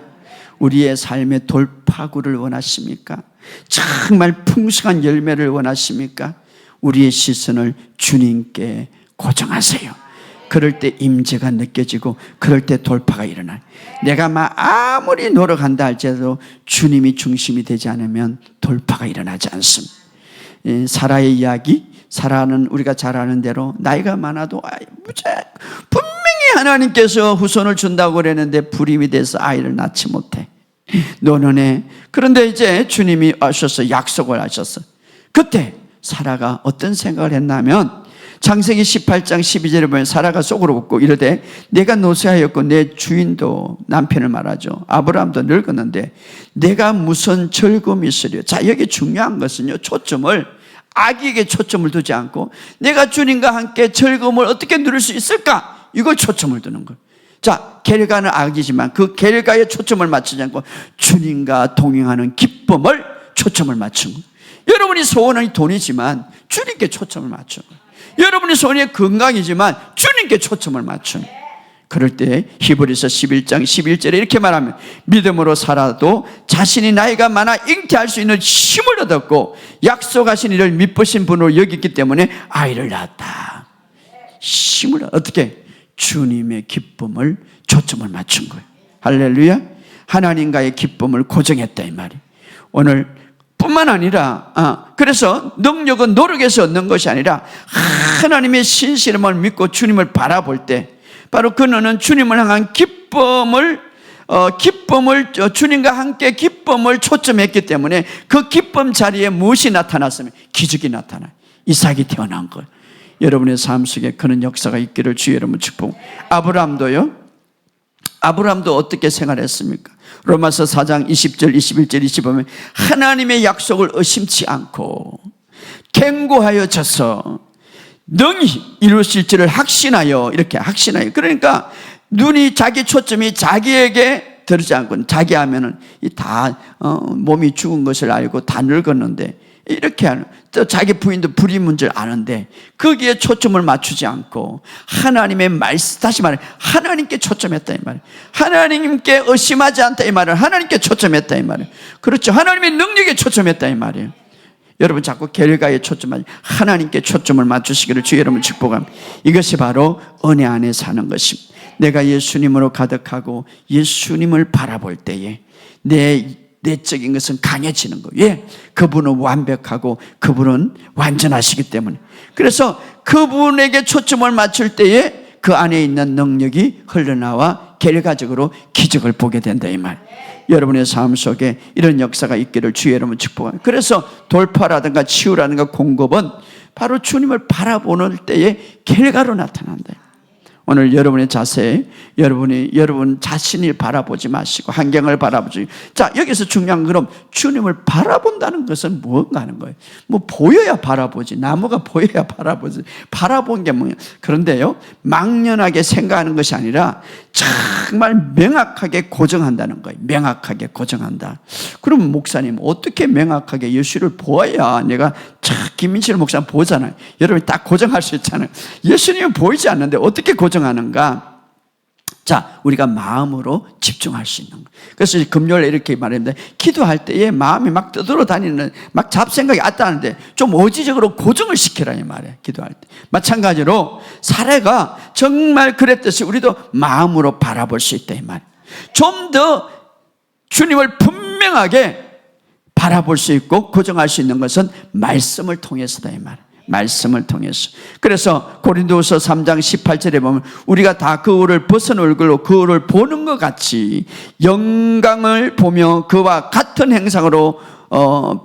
Speaker 1: 우리의 삶의 돌파구를 원하십니까? 정말 풍성한 열매를 원하십니까? 우리의 시선을 주님께 고정하세요. 그럴 때 임재가 느껴지고 그럴 때 돌파가 일어나요. 내가 아무리 노력한다 할지라도 주님이 중심이 되지 않으면 돌파가 일어나지 않습니다. 사라의 이야기, 사라는 우리가 잘 아는 대로 나이가 많아도 분명히 하나님께서 후손을 준다고 그랬는데 불임이 돼서 아이를 낳지 못해. 노년에. 그런데 이제 주님이 오셔서 약속을 하셨어. 그때 사라가 어떤 생각을 했냐면 창세기 18장 12절에 보면 사라가 속으로 웃고 이르되 내가 노쇠하였고 내 주인도 남편을 말하죠. 아브라함도 늙었는데 내가 무슨 즐거움이 있으려. 자, 여기 중요한 것은요, 초점을 아기에게 초점을 두지 않고 내가 주님과 함께 즐거움을 어떻게 누릴 수 있을까? 이걸 초점을 두는 거예요. 자, 결과는 악이지만 그 결과에 초점을 맞추지 않고 주님과 동행하는 기쁨을 초점을 맞춘 거예요. 여러분이 소원은 돈이지만 주님께 초점을 맞춘 거예요. 여러분의 소원이 건강이지만 주님께 초점을 맞춘. 그럴 때 히브리서 11장 11절에 이렇게 말하면 믿음으로 살아도 자신이 나이가 많아 잉태할 수 있는 힘을 얻었고 약속하신 이를 미쁘신 분으로 여겼기 때문에 아이를 낳았다. 힘을 어떻게? 주님의 기쁨을 초점을 맞춘 거예요. 할렐루야. 하나님과의 기쁨을 고정했다 이 말이에요. 오늘 뿐만 아니라 그래서 능력은 노력에서 얻는 것이 아니라 하나님의 신실함을 믿고 주님을 바라볼 때 바로 그는 주님을 향한 기쁨을 기쁨을, 주님과 함께 기쁨을 초점했기 때문에 그 기쁨 자리에 무엇이 나타났으면 기적이 나타나요. 이삭이 태어난 거예요. 여러분의 삶 속에 그런 역사가 있기를 주의 이름으로 축복. 아브라함도 어떻게 생활했습니까? 로마서 4장 20절, 21절, 25절 하나님의 약속을 의심치 않고 견고하여져서 능히 이루실 줄을 확신하여, 이렇게 확신하여. 그러니까 눈이, 자기 초점이 자기에게 들지 않고, 자기 하면은 다 몸이 죽은 것을 알고 다 늙었는데, 이렇게 하는, 또 자기 부인도 불이 문제를 아는데 거기에 초점을 맞추지 않고 하나님의 말씀, 다시 말해 하나님께 초점했다 이 말이에요. 하나님께 의심하지 않다 이 말은 하나님께 초점했다 이 말이에요. 그렇죠. 하나님의 능력에 초점했다 이 말이에요. 여러분 자꾸 결과에 초점하지, 하나님께 초점을 맞추시기를 주의 이름으로 축복합니다. 이것이 바로 은혜 안에 사는 것입니다. 내가 예수님으로 가득하고 예수님을 바라볼 때에 내 내적인 것은 강해지는 거예요. 왜? 그분은 완벽하고 그분은 완전하시기 때문에. 그래서 그분에게 초점을 맞출 때에 그 안에 있는 능력이 흘러나와 결과적으로 기적을 보게 된다 이 말. 여러분의 삶 속에 이런 역사가 있기를 주의 이름으로 축복합니다. 그래서 돌파라든가 치유라든가 공급은 바로 주님을 바라보는 때에 결과로 나타난다. 오늘 여러분의 자세, 여러분 자신을 바라보지 마시고 환경을 바라보지. 자, 여기서 중요한 건 주님을 바라본다는 것은 무언가 하는 거예요. 뭐 보여야 바라보지. 나무가 보여야 바라보지. 바라본 게 뭐냐. 그런데요, 막연하게 생각하는 것이 아니라 정말 명확하게 고정한다는 거예요. 명확하게 고정한다. 그럼 목사님 어떻게 명확하게 예수를 보아야 내가 김민철 목사 보잖아요. 여러분이 딱 고정할 수 있잖아요. 예수님은 보이지 않는데 어떻게 고정하는가? 자, 우리가 마음으로 집중할 수 있는 거예요. 그래서 금요일에 이렇게 말했는데, 기도할 때에 마음이 막 떠들어 다니는, 막 잡생각이 왔다는데 좀 의지적으로 고정을 시키라 이 말이에요. 기도할 때. 마찬가지로 사례가 정말 그랬듯이 우리도 마음으로 바라볼 수 있다 이 말이에요. 좀 더 주님을 분명하게 바라볼 수 있고 고정할 수 있는 것은 말씀을 통해서다 이 말이에요. 말씀을 통해서. 그래서 고린도후서 3장 18절에 보면 우리가 다 거울을 벗은 얼굴로 거울을 보는 것 같이 영광을 보며 그와 같은 행상으로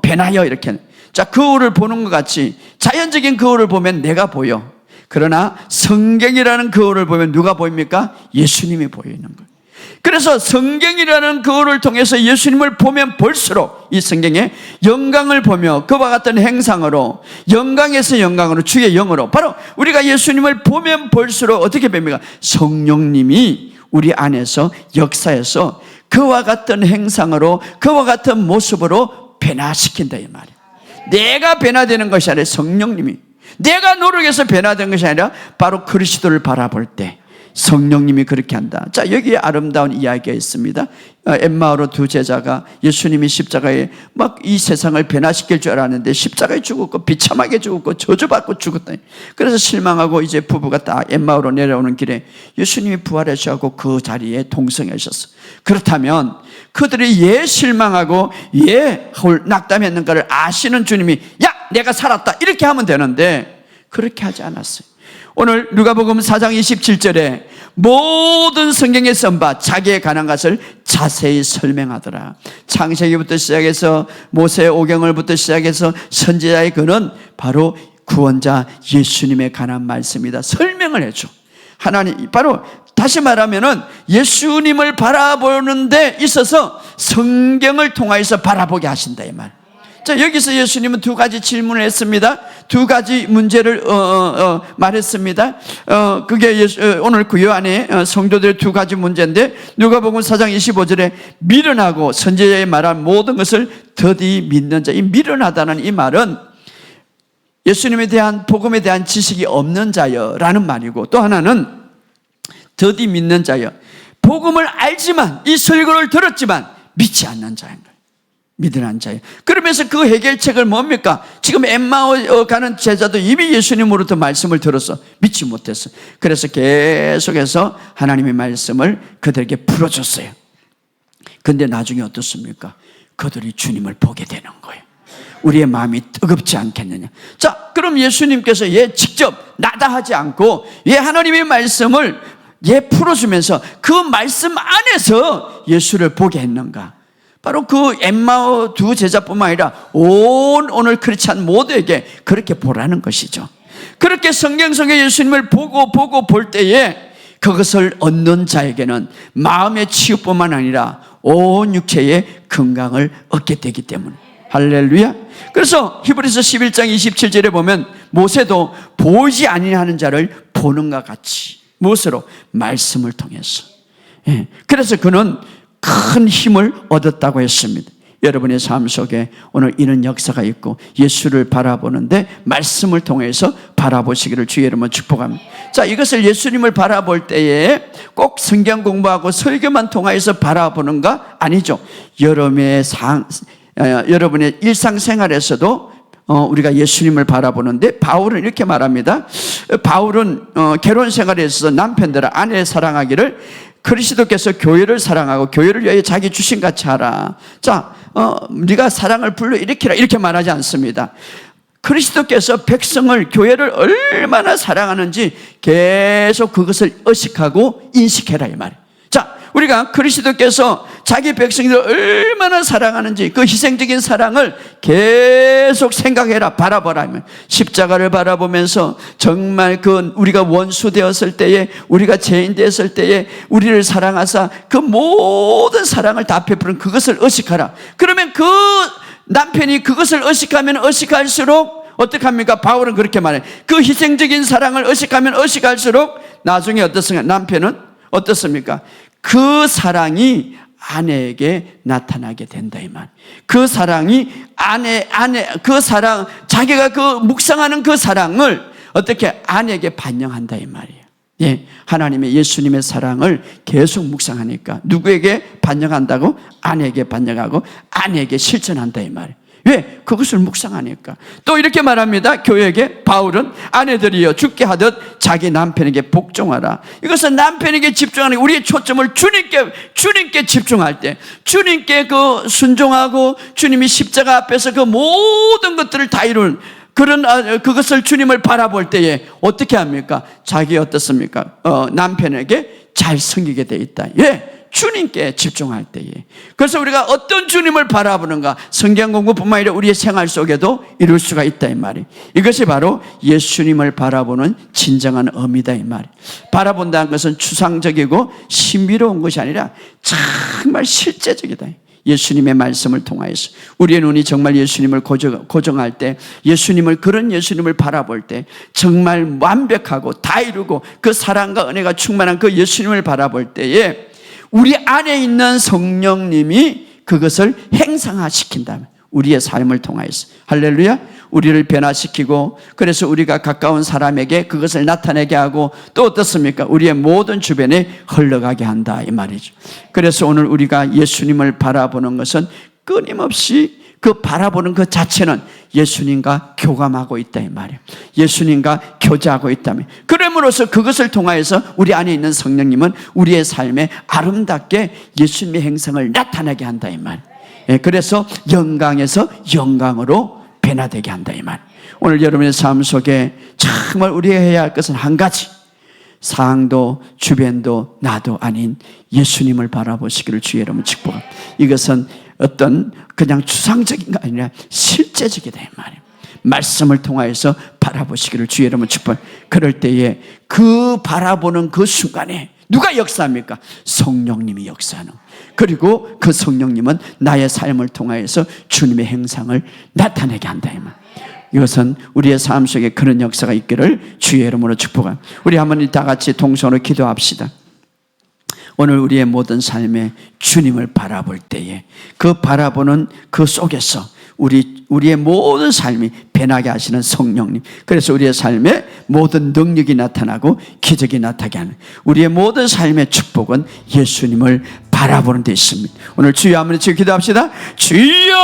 Speaker 1: 변하여, 이렇게. 자, 거울을 보는 것 같이 자연적인 거울을 보면 내가 보여. 그러나 성경이라는 거울을 보면 누가 보입니까? 예수님이 보이는 거예요. 그래서 성경이라는 거울을 통해서 예수님을 보면 볼수록 이 성경에 영광을 보며 그와 같은 행상으로, 영광에서 영광으로, 주의 영으로, 바로 우리가 예수님을 보면 볼수록 어떻게 봅니까? 성령님이 우리 안에서 역사해서 그와 같은 행상으로, 그와 같은 모습으로 변화시킨다 이 말이에요. 내가 변화되는 것이 아니라 성령님이, 내가 노력해서 변화된 것이 아니라 바로 그리스도를 바라볼 때 성령님이 그렇게 한다. 자, 여기에 아름다운 이야기가 있습니다. 엠마오로 두 제자가 예수님이 십자가에 막 이 세상을 변화시킬 줄 알았는데 십자가에 죽었고 비참하게 죽었고 저주받고 죽었다. 그래서 실망하고 이제 부부가 딱 엠마오로 내려오는 길에 예수님이 부활하셔서 그 자리에 동성하셨어. 그렇다면 그들이 예 실망하고 예 낙담했는가를 아시는 주님이 야, 내가 살았다 이렇게 하면 되는데 그렇게 하지 않았어요. 오늘 누가복음 4장 27절에 모든 성경에 쓴 바 자기에 관한 것을 자세히 설명하더라. 창세기부터 시작해서 모세의 오경을부터 시작해서 선지자의 글은 바로 구원자 예수님에 관한 말씀이다. 설명을 해줘. 하나님, 바로 다시 말하면은 예수님을 바라보는 데 있어서 성경을 통하여서 바라보게 하신다 이 말. 자, 여기서 예수님은 두 가지 질문을 했습니다. 두 가지 문제를 말했습니다. 그게 오늘 그 요한의 성도들의 두 가지 문제인데, 누가복음 4장 25절에 미련하고 선지자의 말한 모든 것을 더디 믿는 자. 이 미련하다는 이 말은 예수님에 대한 복음에 대한 지식이 없는 자여라는 말이고, 또 하나는 더디 믿는 자여, 복음을 알지만 이 설교를 들었지만 믿지 않는 자인 거예요. 믿으라는 자예요. 그러면서 그 해결책을 뭡니까? 지금 엠마오 가는 제자도 이미 예수님으로부터 말씀을 들어서 믿지 못했어. 그래서 계속해서 하나님의 말씀을 그들에게 풀어줬어요. 근데 나중에 어떻습니까? 그들이 주님을 보게 되는 거예요. 우리의 마음이 뜨겁지 않겠느냐. 자, 그럼 예수님께서 직접 나다 하지 않고 하나님의 말씀을 풀어주면서 그 말씀 안에서 예수를 보게 했는가? 바로 그 엠마오 두 제자뿐만 아니라 온 오늘 크리스찬 모두에게 그렇게 보라는 것이죠. 그렇게 성경 속에 예수님을 보고 볼 때에 그것을 얻는 자에게는 마음의 치유뿐만 아니라 온 육체의 건강을 얻게 되기 때문에. 할렐루야. 그래서 히브리서 11장 27절에 보면 모세도 보이지 아니하는 자를 보는 것 같이, 무엇으로? 말씀을 통해서. 그래서 그는 큰 힘을 얻었다고 했습니다. 여러분의 삶 속에 오늘 이런 역사가 있고 예수를 바라보는데 말씀을 통해서 바라보시기를 주의 이름으로 축복합니다. 자, 이것을 예수님을 바라볼 때에 꼭 성경 공부하고 설교만 통해서 바라보는가? 아니죠. 여러분의 일상생활에서도 우리가 예수님을 바라보는데 바울은 이렇게 말합니다. 바울은 결혼 생활에 있어서 남편들을 아내 사랑하기를 그리스도께서 교회를 사랑하고 교회를 위하여 자기 주신같이 하라. 자, 네가 사랑을 불러일으키라 이렇게 말하지 않습니다. 그리스도께서 백성을, 교회를 얼마나 사랑하는지 계속 그것을 의식하고 인식해라 이 말이에요. 자, 우리가 그리스도께서 자기 백성들을 얼마나 사랑하는지 그 희생적인 사랑을 계속 생각해라, 바라보라. 십자가를 바라보면서 정말 그 우리가 원수 되었을 때에, 우리가 죄인 되었을 때에 우리를 사랑하사 그 모든 사랑을 다 베푸는 그것을 의식하라. 그러면 그 남편이 그것을 의식하면 의식할수록 어떻게 합니까? 바울은 그렇게 말해요. 그 희생적인 사랑을 의식하면 의식할수록 나중에 어떻습니까? 남편은 어떻습니까? 그 사랑이 아내에게 나타나게 된다 이 말. 그 사랑이 그 사랑, 자기가 그 묵상하는 그 사랑을 어떻게 아내에게 반영한다 이 말이에요. 예, 하나님의 예수님의 사랑을 계속 묵상하니까 누구에게 반영한다고? 아내에게 반영하고 아내에게 실천한다 이 말이에요. 왜? 그것을 묵상하니까. 또 이렇게 말합니다. 교회에게 바울은 아내들이여 죽게 하듯 자기 남편에게 복종하라. 이것은 남편에게 집중하는, 우리의 초점을 주님께 집중할 때, 주님께 그 순종하고 주님이 십자가 앞에서 그 모든 것들을 다 이룬 그것을 주님을 바라볼 때에 어떻게 합니까? 자기 어떻습니까? 남편에게 잘 섬기게 돼 있다. 예. 주님께 집중할 때에. 그래서 우리가 어떤 주님을 바라보는가, 성경 공부뿐만 아니라 우리의 생활 속에도 이룰 수가 있다 이 말이. 이것이 바로 예수님을 바라보는 진정한 의미다 이 말이. 바라본다는 것은 추상적이고 신비로운 것이 아니라 정말 실제적이다. 예수님의 말씀을 통하여서 우리의 눈이 정말 예수님을 고정할 때, 예수님을, 그런 예수님을 바라볼 때 정말 완벽하고 다 이루고 그 사랑과 은혜가 충만한 그 예수님을 바라볼 때에 우리 안에 있는 성령님이 그것을 행상화시킨다면 우리의 삶을 통하여서, 할렐루야, 우리를 변화시키고, 그래서 우리가 가까운 사람에게 그것을 나타내게 하고, 또 어떻습니까? 우리의 모든 주변에 흘러가게 한다 이 말이죠. 그래서 오늘 우리가 예수님을 바라보는 것은 끊임없이 그 바라보는 그 자체는 예수님과 교감하고 있다 이 말이에요. 예수님과 교제하고 있다면, 그러므로서 그것을 통하여서 우리 안에 있는 성령님은 우리의 삶에 아름답게 예수님의 행성을 나타나게 한다 이 말. 예, 그래서 영광에서 영광으로 변화되게 한다 이 말. 오늘 여러분의 삶 속에 정말 우리가 해야 할 것은 한 가지, 상황도 주변도 나도 아닌 예수님을 바라보시기를 주의 이름으로 축복합니다. 이것은 어떤 그냥 추상적인 게 아니라 실제적이다 이 말이에요. 말씀을 통하여서 바라보시기를 주의 이름으로 축복합니다. 그럴 때에 그 바라보는 그 순간에 누가 역사합니까? 성령님이 역사하는. 그리고 그 성령님은 나의 삶을 통하여서 주님의 행상을 나타내게 한다 이 말. 이것은 우리의 삶 속에 그런 역사가 있기를 주의 이름으로 축복합니다. 우리 한번 다 같이 동성으로 기도합시다. 오늘 우리의 모든 삶에 주님을 바라볼 때에 그 바라보는 그 속에서 우리의 모든 삶이 변하게 하시는 성령님, 그래서 우리의 삶에 모든 능력이 나타나고 기적이 나타나게 하는 우리의 모든 삶의 축복은 예수님을 바라보는 데 있습니다. 오늘 주여 한번 기도합시다. 주여!